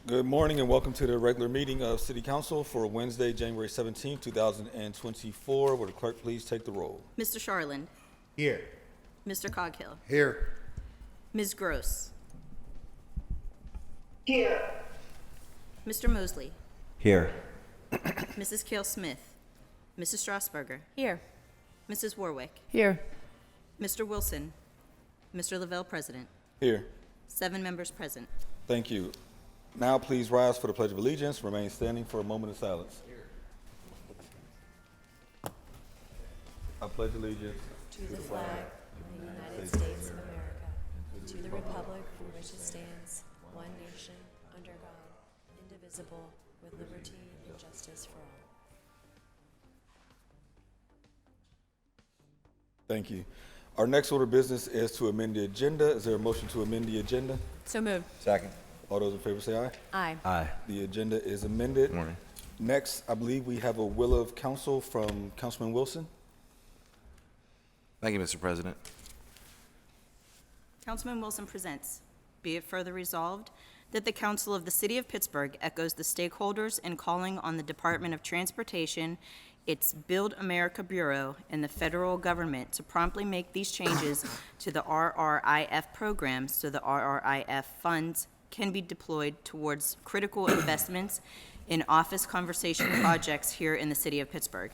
Good morning and welcome to the regular meeting of City Council for Wednesday, January 17, 2024. Will the clerk please take the roll? Mr. Charland. Here. Mr. Coghill. Here. Ms. Gross. Here. Mr. Mosley. Here. Mrs. Kale Smith. Mrs. Strasburger. Here. Mrs. Warwick. Here. Mr. Wilson. Mr. Lavelle, President. Here. 7 members present. Thank you. Now please rise for the Pledge of Allegiance. Remain standing for a moment of silence. I pledge allegiance to the flag of the United States of America, and to the republic for which it stands, one nation, under God, indivisible, with liberty and justice for all. Thank you. Our next order of business is to amend the agenda. Is there a motion to amend the agenda? So moved. Second. All those in favor say aye. Aye. Aye. The agenda is amended. Good morning. Next, I believe we have a will of council from Councilman Wilson. Thank you, Mr. President. Councilman Wilson presents, be it further resolved that the Council of the City of Pittsburgh echoes the stakeholders in calling on the Department of Transportation, its Build America Bureau, and the federal government to promptly make these changes to the RRIF program so the RRIF funds can be deployed towards critical investments in office conversation projects here in the City of Pittsburgh.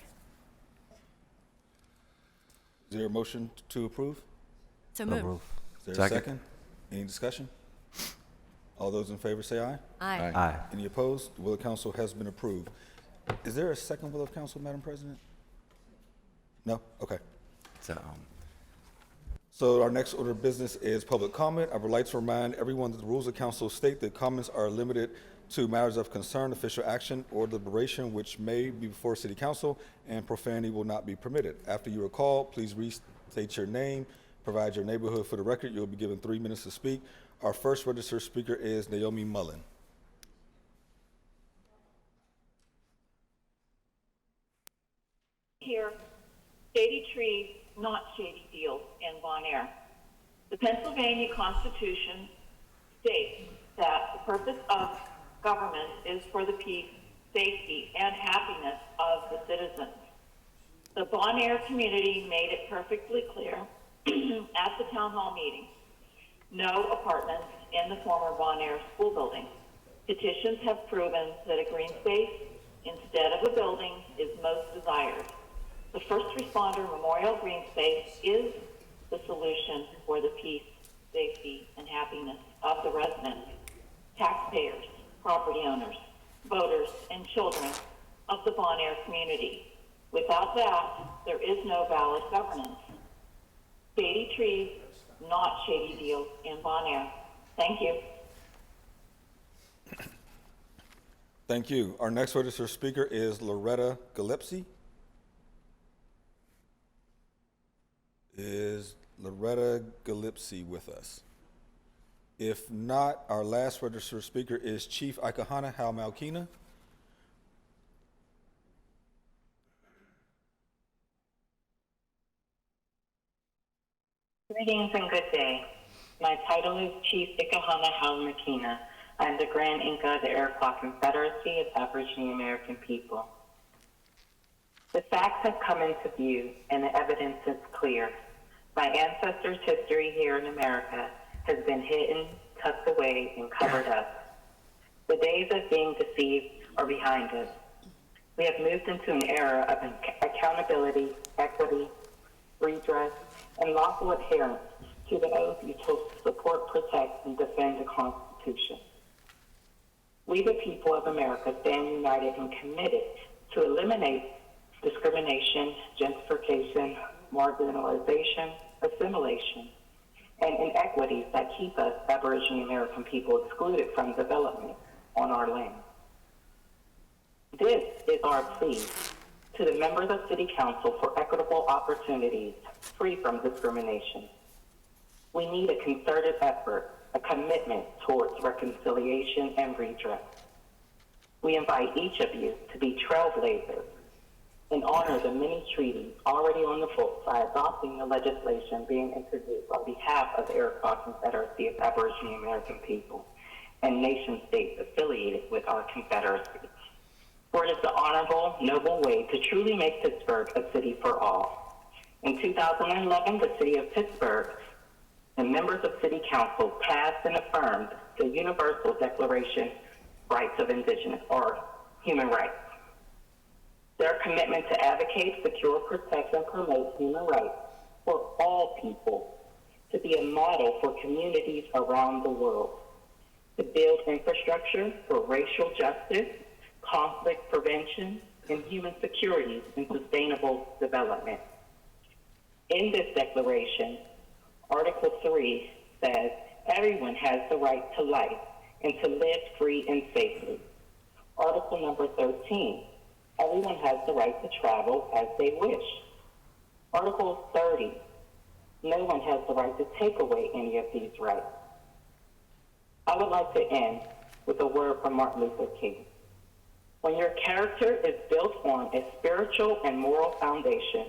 Is there a motion to approve? So moved. Is there a Second. second? Any discussion? All those in favor say aye. Aye. Aye. Any opposed? The will of council has been approved. Is there a second will of council, Madam President? No? Okay. So our next order of business is public comment. I would like to remind everyone that the rules of council state that comments are limited to matters of concern, official action, or deliberation which may be before City Council, and profanity will not be permitted. After you are called, please restate your name, provide your neighborhood for the record. You'll be given 3 minutes to speak. Our first registered speaker is Naomi Mullen. Here, shady trees, not shady deals in Bon Air. The Pennsylvania Constitution states that the purpose of government is for the peace, safety, and happiness of the citizens. The Bon Air community made it perfectly clear at the town hall meeting. No apartments in the former Bon Air school building. Petitions have proven that a green space instead of a building is most desired. The first responder memorial green space is the solution for the peace, safety, and happiness of the residents, taxpayers, property owners, voters, and children of the Bon Air community. Without that, there is no valid governance. Shady trees, not shady deals in Bon Air. Thank you. Thank you. Our next registered speaker is Loretta Gillespie. Is Loretta Gillespie with us? If not, our last registered speaker is Chief Ikahana Malkina. Greetings and good day. My title is Chief Ikahana Makina. I'm the Grand Inca of the Iroquois Confederacy of Aboriginal American People. The facts have come into view and the evidence is clear. My ancestors' history here in America has been hidden, tucked away, and covered up. The days of being deceived are behind us. We have moved into an era of accountability, equity, redress, and lawful adherence to the oath you took to support, protect, and defend the Constitution. We, the people of America, stand united and committed to eliminate discrimination, gentrification, marginalization, assimilation, and inequities that keep us, Aboriginal American people, excluded from development on our land. This is our plea to the members of City Council for equitable opportunities free from discrimination. We need a concerted effort, a commitment towards reconciliation and redress. We invite each of you to be trailblazers and honor the many treaties already on the books by adopting the legislation being introduced on behalf of the Iroquois Confederacy of Aboriginal American People and nation states affiliated with our Confederacy. For it is the honorable, noble way to truly make Pittsburgh a city for all. In 2011, the city of Pittsburgh and members of City Council passed and affirmed the Universal Declaration Rights of Indigenous, or Human Rights. Their commitment to advocate, secure, protect, and promote human rights for all people, to be a model for communities around the world, to build infrastructure for racial justice, conflict prevention, and human security and sustainable development. In this declaration, Article 3 says everyone has the right to life and to live free and safely. Article number 13, everyone has the right to travel as they wish. Article 30, no one has the right to take away any of these rights. I would like to end with a word from Martin Luther King. When your character is built on a spiritual and moral foundation,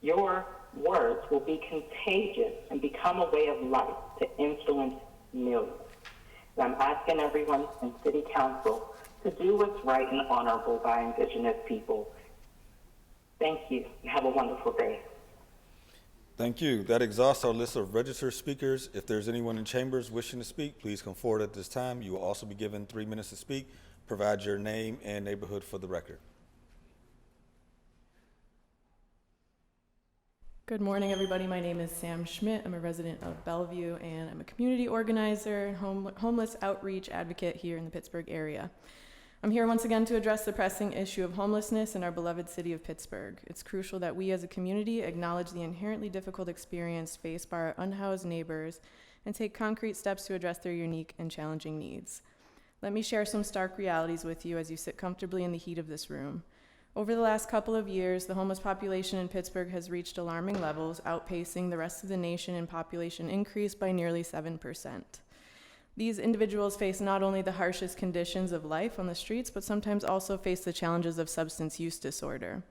your words will be contagious and become a way of life to influence millions. And I'm asking everyone in City Council to do what's right and honorable by Indigenous people. Thank you. Have a wonderful day. Thank you. That exhausts our list of registered speakers. If there's anyone in chambers wishing to speak, please come forward at this time. You will also be given 3 minutes to speak. Provide your name and neighborhood for the record. Good morning, everybody. My name is Sam Schmidt. I'm a resident of Bellevue, and I'm a community organizer and homeless outreach advocate here in the Pittsburgh area. I'm here once again to address the pressing issue of homelessness in our beloved city of Pittsburgh. It's crucial that we as a community acknowledge the inherently difficult experience faced by our unhoused neighbors and take concrete steps to address their unique and challenging needs. Let me share some stark realities with you as you sit comfortably in the heat of this room. Over the last couple of years, the homeless population in Pittsburgh has reached alarming levels, outpacing the rest of the nation in population increase by nearly 7%. These individuals face not only the harshest conditions of life on the streets, but sometimes also face the challenges of substance use disorder.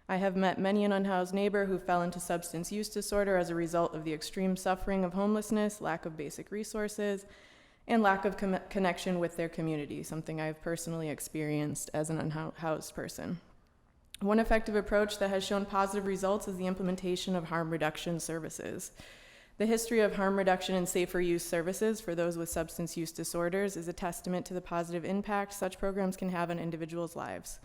I have met many an unhoused neighbor who fell into substance use disorder as a result of the extreme suffering of homelessness, lack of basic resources, and lack of connection with their community, something I've personally experienced as an unhoused person. One effective approach that has shown positive results is the implementation of harm reduction services. The history of harm reduction and safer use services for those with substance use disorders is a testament to the positive impact such programs can have on individuals' lives.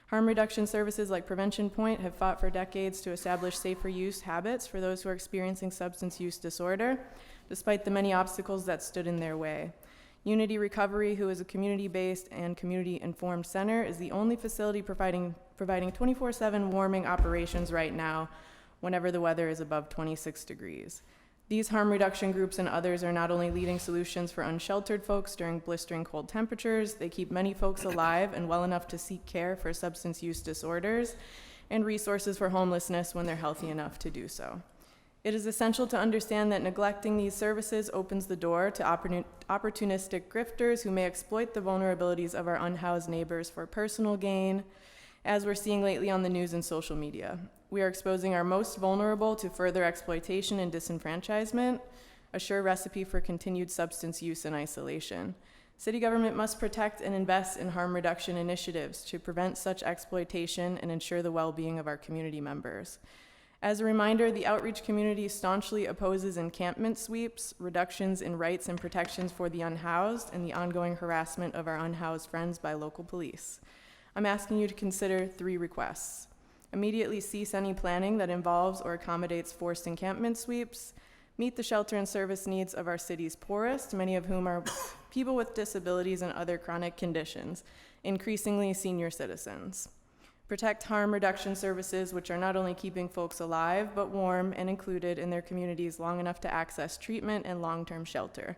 Harm reduction services like Prevention Point have fought for decades to establish safer use habits for those who are experiencing substance use disorder, despite the many obstacles that stood in their way. Unity Recovery, who is a community-based and community-informed center, is the only facility providing 24/7 warming operations right now whenever the weather is above 26 degrees. These harm reduction groups and others are not only leading solutions for unsheltered folks during blistering cold temperatures, they keep many folks alive and well enough to seek care for substance use disorders and resources for homelessness when they're healthy enough to do so. It is essential to understand that neglecting these services opens the door to opportunistic grifters who may exploit the vulnerabilities of our unhoused neighbors for personal gain, as we're seeing lately on the news and social media. We are exposing our most vulnerable to further exploitation and disenfranchisement, a sure recipe for continued substance use and isolation. City government must protect and invest in harm reduction initiatives to prevent such exploitation and ensure the well-being of our community members. As a reminder, the outreach community staunchly opposes encampment sweeps, reductions in rights and protections for the unhoused, and the ongoing harassment of our unhoused friends by local police. I'm asking you to consider 3 requests. Immediately cease any planning that involves or accommodates forced encampment sweeps. Meet the shelter and service needs of our city's poorest, many of whom are people with disabilities and other chronic conditions, increasingly senior citizens. Protect harm reduction services, which are not only keeping folks alive, but warm and included in their communities long enough to access treatment and long-term shelter.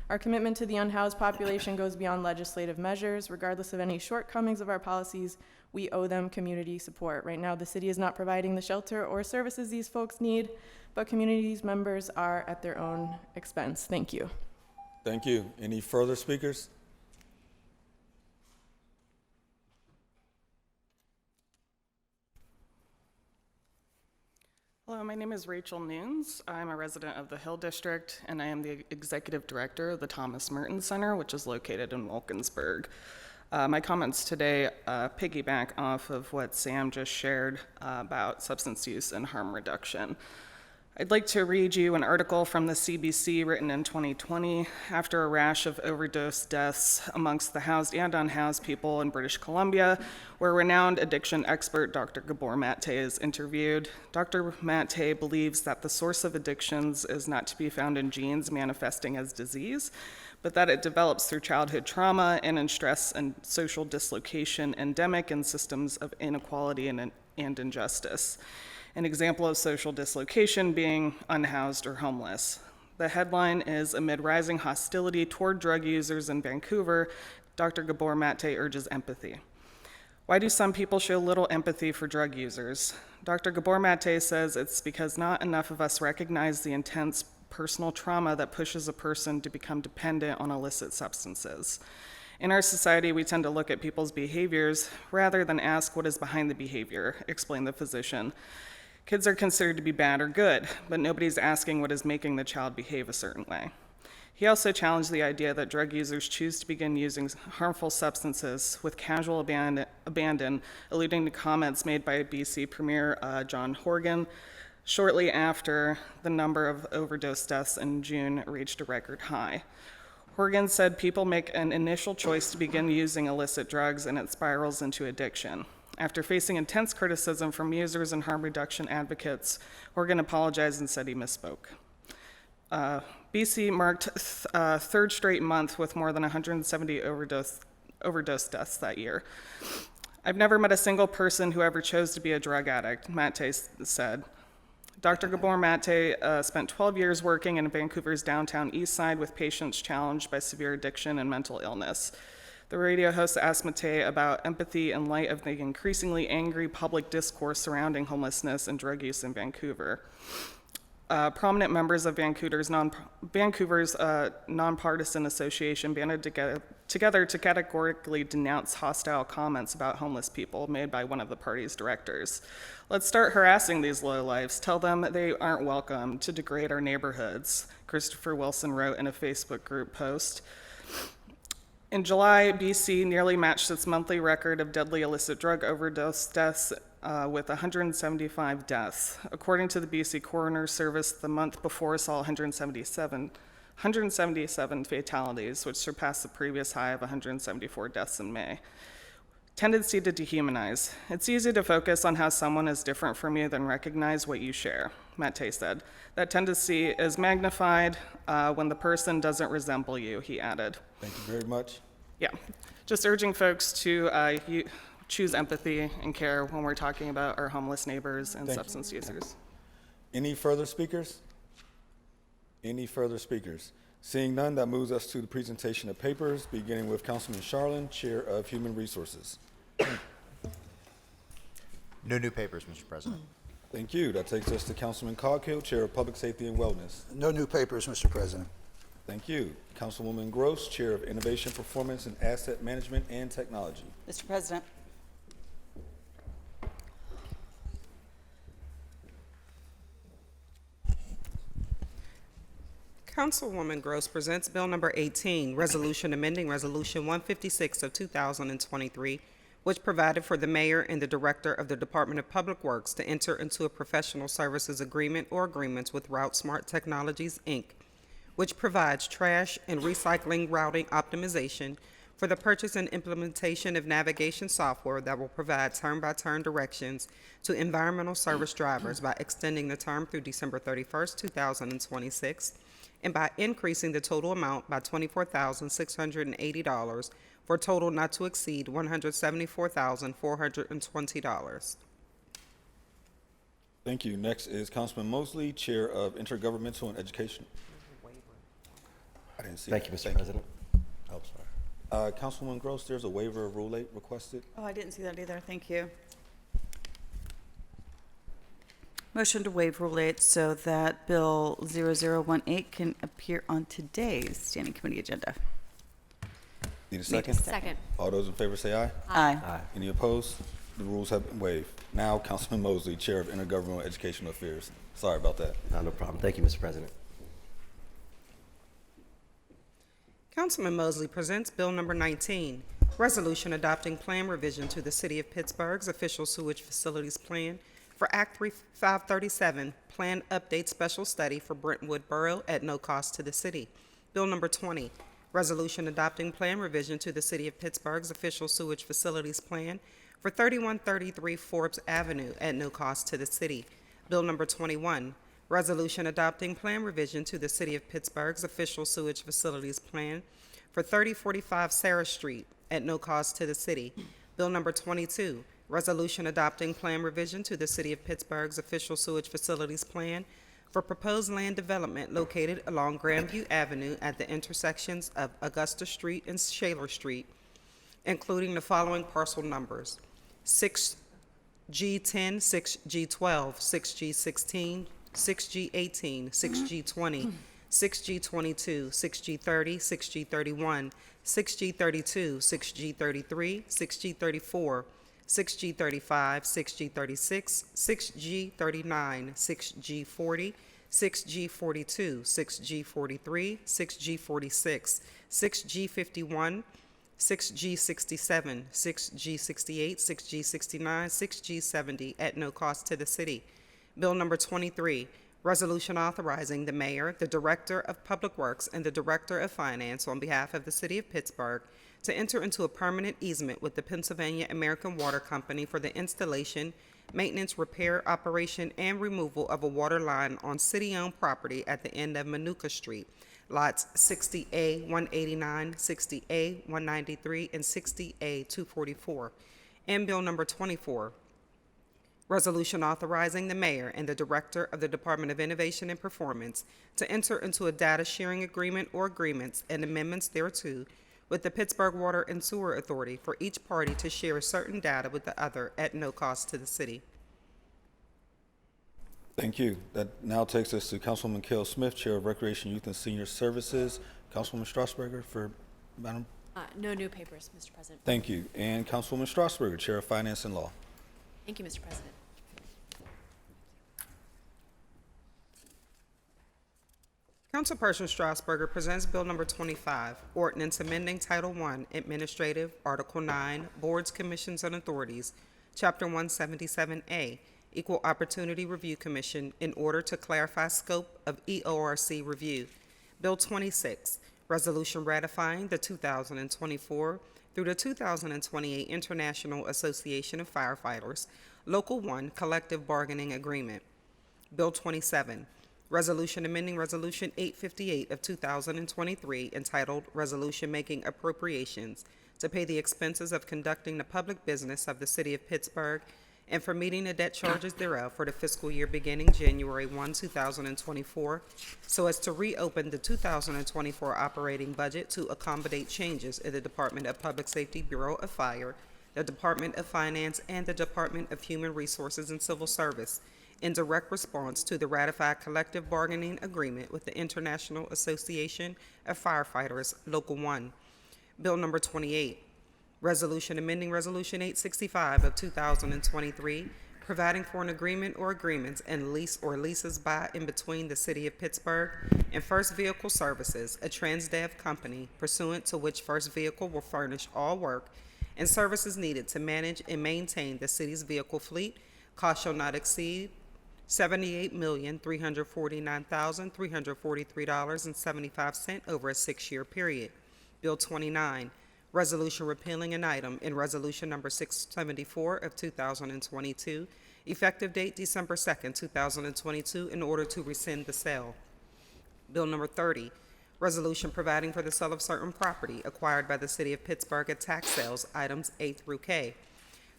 Our commitment to the unhoused population goes beyond legislative measures. Regardless of any shortcomings of our policies, we owe them community support. Right now, the city is not providing the shelter or services these folks need, but communities members are at their own expense. Thank you. Thank you. Any further speakers? Hello, my My name is Rachel Nunes. I'm a resident of the Hill District, and I am the executive director of the Thomas Merton Center, which is located in Wilkinsburg. My comments today piggyback off of what Sam just shared about substance use and harm reduction. I'd like to read you an article from the CBC written in 2020 after a rash of overdose deaths amongst the housed and unhoused people in British Columbia, where renowned addiction expert Dr. Gabor Mate is interviewed. Dr. Mate believes that the source of addictions is not to be found in genes manifesting as disease, but that it develops through childhood trauma and in stress and social dislocation endemic in systems of inequality and injustice. An example of social dislocation being unhoused or homeless. The headline is, amid rising hostility toward drug users in Vancouver, Dr. Gabor Mate urges empathy. Why do some people show little empathy for drug users? Dr. Gabor Mate says it's because not enough of us recognize the intense personal trauma that pushes a person to become dependent on illicit substances. In our society, we tend to look at people's behaviors rather than ask what is behind the behavior, explained the physician. Kids are considered to be bad or good, but nobody's asking what is making the child behave a certain way. He also challenged the idea that drug users choose to begin using harmful substances with casual abandon, alluding to comments made by BC Premier John Horgan shortly after the number of overdose deaths in June reached a record high. Horgan said people make an initial choice to begin using illicit drugs and it spirals into addiction. After facing intense criticism from users and harm reduction advocates, Horgan apologized and said he misspoke. BC marked third straight month with more than 170 overdose deaths that year. I've never met a single person who ever chose to be a drug addict, Mate said. Dr. Gabor Mate spent 12 years working in Vancouver's downtown east side with patients challenged by severe addiction and mental illness. The radio host asked Mate about empathy in light of the increasingly angry public discourse surrounding homelessness and drug use in Vancouver. Prominent members of Vancouver's nonpartisan association banded together to categorically denounce hostile comments about homeless people made by one of the party's directors. Let's start harassing these lowlifes. Tell them they aren't welcome to degrade our neighborhoods, Christopher Wilson wrote in a Facebook group post. In July, BC nearly matched its monthly record of deadly illicit drug overdose deaths with 175 deaths. According to the BC Coroner's Service, the month before saw 177 fatalities, which surpassed the previous high of 174 deaths in May. Tendency to dehumanize. It's easy to focus on how someone is different from you than recognize what you share, Mate said. That tendency is magnified when the person doesn't resemble you, he added. Thank you very much. Yeah, just urging folks to choose empathy and care when we're talking about our homeless neighbors and substance users. Any further speakers? Any further speakers? Seeing none, that moves us to the presentation of papers, beginning with Councilman Charlin, Chair of Human Resources. No new papers, Mr. President. Thank you. That takes us to Councilman Coghill, Chair of Public Safety and Wellness. No new papers, Mr. President. Thank you. Councilwoman Gross, Chair of Innovation, Performance, and Asset Management and Technology. Mr. President. Councilwoman Gross presents Bill Number 18, Resolution amending Resolution 156 of 2023, which provided for the mayor and the director of the Department of Public Works to enter into a professional services agreement or agreements with Route Smart Technologies, Inc., which provides trash and recycling routing optimization for the purchase and implementation of navigation software that will provide turn-by-turn directions to environmental service drivers by extending the term through December 31st, 2026, and by increasing the total amount by $24,680 for a total not to exceed $174,420. Thank you. Next is Councilman Mosley, Chair of Intergovernmental and Education. I didn't see Thank that. you, Mr. President. Oh, sorry. Councilwoman Gross, there's a waiver of Rule 8 requested. Oh, I didn't see that either. Thank you. Motion to waive Rule 8 so that Bill 0018 can appear on today's Standing Committee agenda. Need a second? Second. All those in favor say aye. Aye. Aye. Any opposed? The rules have been waived. Now, Councilman Mosley, Chair of Intergovernmental Educational Affairs. Sorry about that. No problem. Thank you, Mr. President. Councilman Mosley presents Bill number 19, Resolution Adopting Plan Revision to the City of Pittsburgh's Official Sewage Facilities Plan for Act 537, Plan Update Special Study for Brentwood Borough at no cost to the city. Bill number 20, Resolution Adopting Plan Revision to the City of Pittsburgh's Official Sewage Facilities Plan for 3133 Forbes Avenue at no cost to the city. Bill number 21, Resolution Adopting Plan Revision to the City of Pittsburgh's Official Sewage Facilities Plan for 3045 Sarah Street at no cost to the city. Bill number 22, Resolution Adopting Plan Revision to the City of Pittsburgh's Official Sewage Facilities Plan for proposed land development located along Grandview Avenue at the intersections of Augusta Street and Shaler Street, including the following parcel numbers: 6G10, 6G12, 6G16, 6G18, 6G20, 6G22, 6G30, 6G31, 6G32, 6G33, 6G34, 6G35, 6G36, 6G39, 6G40, 6G42, 6G43, 6G46, 6G51, 6G67, 6G68, 6G69, 6G70 at no cost to the city. Bill number 23, Resolution authorizing the mayor, the director of public works, and the director of finance on behalf of the city of Pittsburgh to enter into a permanent easement with the Pennsylvania American Water Company for the installation, maintenance, repair, operation, and removal of a water line on city-owned property at the end of Manuka Street, lots 60A 189, 60A 193, and 60A 244. And Bill number 24, Resolution authorizing the mayor and the director of the Department of Innovation and Performance to enter into a data sharing agreement or agreements and amendments thereto with the Pittsburgh Water and Sewer Authority for each party to share certain data with the other at no cost to the city. Thank you. That now takes us to Councilwoman Kell Smith, Chair of Recreation, Youth, and Senior Services. Councilwoman Strasburger for Madam. No new papers, Mr. President. Thank you. And Councilwoman Strasburger, Chair of Finance and Law. Thank you, Mr. President. Councilperson Strasburger presents Bill number 25, Ordinance Amending Title I, Administrative, Article 9, Boards, Commissions, and Authorities, Chapter 177A, Equal Opportunity Review Commission, in order to clarify scope of EORC review. Bill 26, Resolution ratifying the 2024 through the 2028 International Association of Firefighters, Local 1 Collective Bargaining Agreement. Bill 27, Resolution amending Resolution 858 of 2023, entitled Resolution Making Appropriations to pay the expenses of conducting the public business of the City of Pittsburgh and for meeting the debt charges thereof for the fiscal year beginning January 1, 2024, so as to reopen the 2024 operating budget to accommodate changes in the Department of Public Safety Bureau of Fire, the Department of Finance, and the Department of Human Resources and Civil Service, in direct response to the ratified collective bargaining agreement with the International Association of Firefighters, Local 1. Bill number 28, Resolution amending Resolution 865 of 2023, providing for an agreement or agreements and lease or leases by and between the City of Pittsburgh and First Vehicle Services, a Transdev company, pursuant to which First Vehicle will furnish all work and services needed to manage and maintain the city's vehicle fleet. Cost shall not exceed $78,349,343.75 over a 6-year period. Bill 29, Resolution repealing an item in Resolution number 674 of 2022, effective date December 2nd, 2022, in order to rescind the sale. Bill number 30, Resolution providing for the sale of certain property acquired by the City of Pittsburgh at tax sales, items A through K.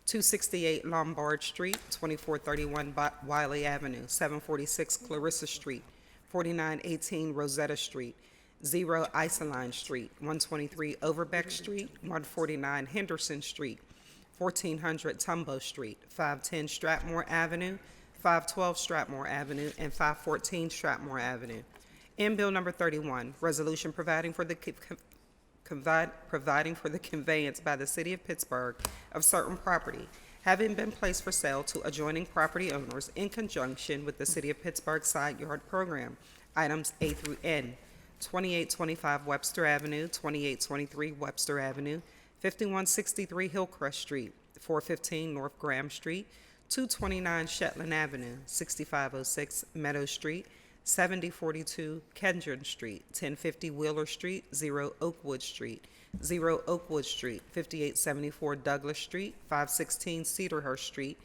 268 Lombard Street, 2431 Wiley Avenue, 746 Clarissa Street, 4918 Rosetta Street, 0 Isoline Street, 123 Overbeck Street, 149 Henderson Street, 1400 Tumbo Street, 510 Stratmore Avenue, 512 Stratmore Avenue, and 514 Stratmore Avenue. And Bill number 31, Resolution providing for the conveyance by the City of Pittsburgh of certain property having been placed for sale to adjoining property owners in conjunction with the City of Pittsburgh Side Yard Program, items A through N, 2825 Webster Avenue, 2823 Webster Avenue, 5163 Hillcrest Street, 415 North Graham Street, 229 Shetland Avenue, 6506 Meadow Street, 7042 Kendron Street, 1050 Wheeler Street, 0 Oakwood Street, 0 Oakwood Street, 5874 Douglas Street, 516 Cedarhurst Street,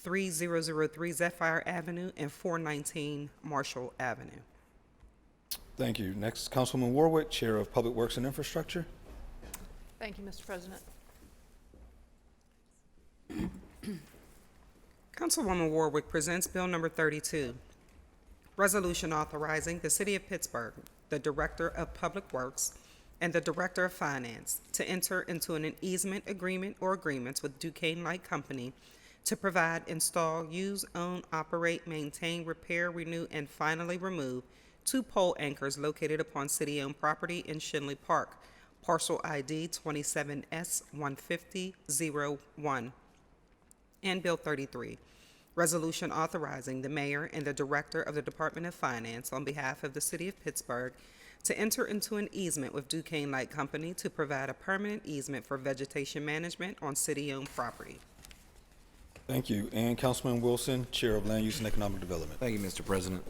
3003 Zephyr Avenue, and 419 Marshall Avenue. Thank you. Next, Councilwoman Warwick, Chair of Public Works and Infrastructure. Thank you, Mr. President. Councilwoman Warwick presents Bill number 32, resolution authorizing the City of Pittsburgh, the Director of Public Works, and the Director of Finance to enter into an easement agreement or agreements with Duquesne Light Company to provide, install, use, own, operate, maintain, repair, renew, and finally remove 2 pole anchors located upon city-owned property in Shinley Park, parcel ID 27S15001. And Bill 33, resolution authorizing the mayor and the director of the Department of Finance on behalf of the City of Pittsburgh to enter into an easement with Duquesne Light Company to provide a permanent easement for vegetation management on city-owned property. Thank you. And Councilman Wilson, Chair of Land Use and Economic Development. Thank you, Mr. President.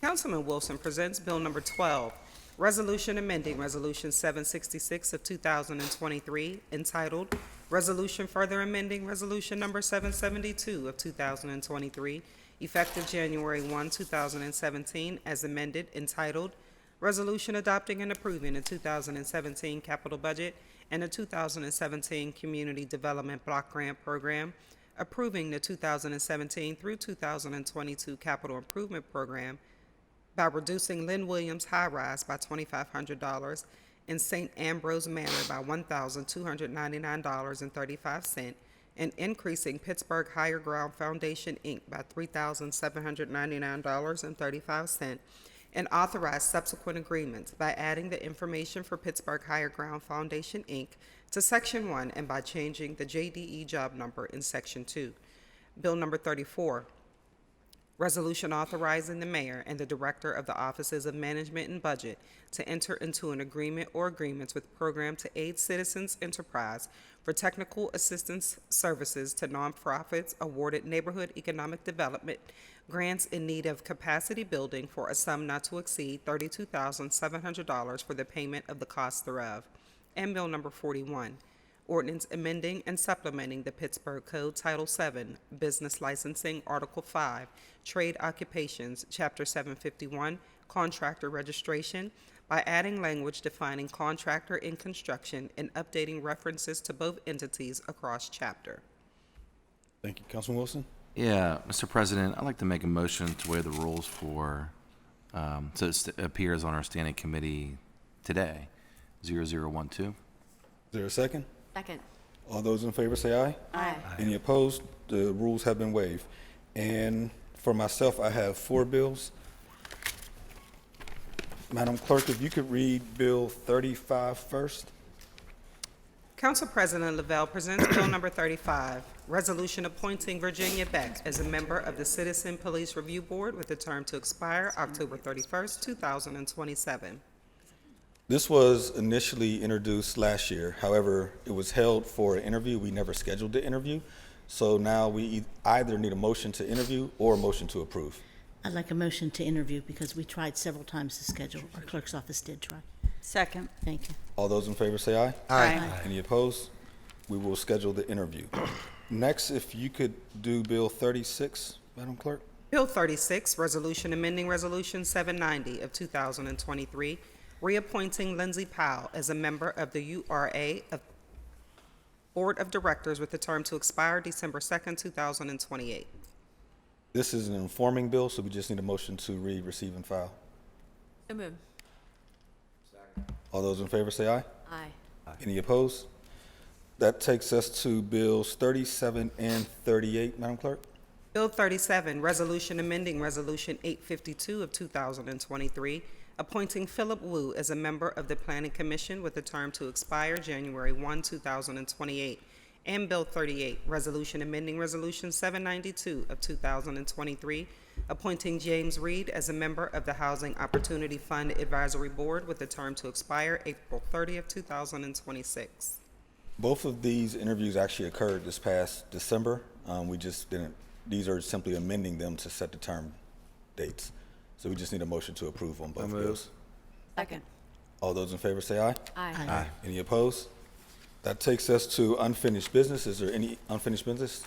Councilman Wilson presents Bill number 12, resolution amending Resolution 766 of 2023, entitled Resolution Further Amending Resolution number 772 of 2023, effective January 1, 2017, as amended, entitled Resolution Adopting and Approving the 2017 Capital Budget and the 2017 Community Development Block Grant Program, approving the 2017 through 2022 Capital Improvement Program by reducing Lynn Williams High Rise by $2,500 and St. Ambrose Manor by $1,299.35, and increasing Pittsburgh Higher Ground Foundation, Inc. by $3,799.35, and authorize subsequent agreements by adding the information for Pittsburgh Higher Ground Foundation, Inc. to Section 1 and by changing the JDE job number in Section 2. Bill number 34, resolution authorizing the mayor and the director of the Offices of Management and Budget to enter into an agreement or agreements with Program to Aid Citizens Enterprise for technical assistance services to nonprofits awarded neighborhood economic development grants in need of capacity building for a sum not to exceed $32,700 for the payment of the cost thereof. And Bill number 41, ordinance amending and supplementing the Pittsburgh Code Title VII, Business Licensing, Article 5, Trade Occupations, Chapter 751, Contractor Registration, by adding language defining contractor in construction and updating references to both entities across chapter. Thank you. Councilman Wilson? Yeah, Mr. President, I'd like to make a motion to waive the rules for, so it appears on our standing committee today, 0012. Is there a second? Second. All those in favor say aye. Aye. Any opposed? The rules have been waived. And for myself, I have 4 bills. Madam Clerk, if you could read Bill 35 first. Council President Lavelle presents Bill number 35, resolution appointing Virginia Beck as a member of the Citizen Police Review Board with a term to expire October 31st, 2027. This was initially introduced last year. However, it was held for an interview. We never scheduled the interview. So now we either need a motion to interview or a motion to approve. I'd like a motion to interview because we tried several times to schedule. Our clerk's office did try. Second. Thank you. All those in favor say aye. Aye. Any opposed? We will schedule the interview. Next, if you could do Bill 36, Madam Clerk. Bill 36, resolution amending Resolution 790 of 2023, reappointing Lindsay Powell as a member of the URA of Board of Directors with a term to expire December 2nd, 2028. This is an informing bill, so we just need a motion to read, receive, and file. So moved. All those in favor say aye. Aye. Any opposed? That takes us to Bills 37 and 38, Madam Clerk. Bill 37, Resolution Amending Resolution 852 of 2023, appointing Philip Wu as a member of the Planning Commission with a term to expire January 1, 2028. And Bill 38, Resolution Amending Resolution 792 of 2023, appointing James Reed as a member of the Housing Opportunity Fund Advisory Board with a term to expire April 30th, 2026. Both of these interviews actually occurred this past December. We just didn't, these are simply amending them to set the term dates. So we just need a motion to approve on both bills. Second. All those in favor say aye. Aye. Any opposed? That takes us to unfinished business. Is there any unfinished business?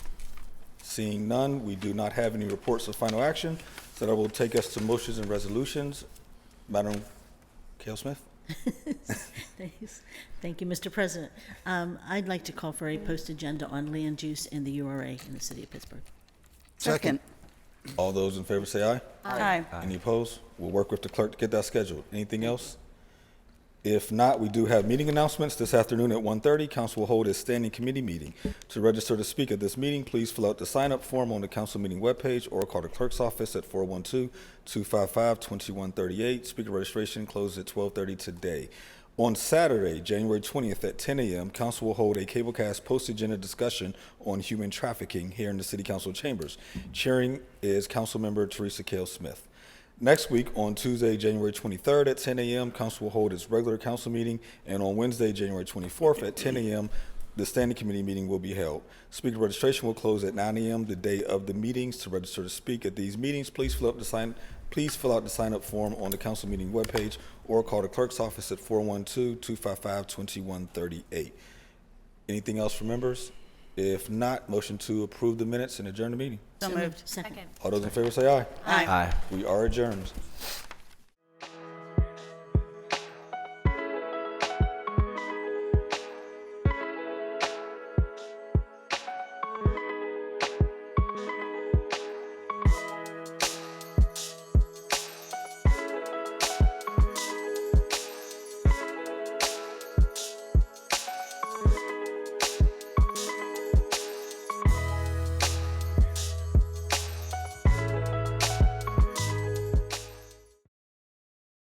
Seeing none, we do not have any reports of final action, so that will take us to motions and resolutions. Madam Kale Smith? Thanks. Thank you, Mr. President. I'd like to call for a post-agenda on land use and the URA in the city of Pittsburgh. Second. All those in favor say aye. Aye. Any opposed? We'll work with the clerk to get that scheduled. Anything else? If not, we do have meeting announcements. This afternoon at 1:30, council will hold a standing committee meeting. To register to speak at this meeting, please fill out the sign-up form on the council meeting webpage or call the clerk's office at 412-255-2138. Speaker registration closes at 12:30 today. On Saturday, January 20th at 10 a.m., council will hold a cablecast post-agenda discussion on human trafficking here in the city council chambers. Chairing is Councilmember Teresa Kale Smith. Next week, on Tuesday, January 23rd at 10 a.m., council will hold its regular council meeting, and on Wednesday, January 24th at 10 a.m., the standing committee meeting will be held. Speaker registration will close at 9 a.m. the day of the meetings. To register to speak at these meetings, please fill out the sign-up form on the council meeting webpage or call the clerk's office at 412-255-2138. Anything else for members? If not, motion to approve the minutes and adjourn the meeting. So moved. Second. All those in favor say aye. Aye. Aye. We are adjourned.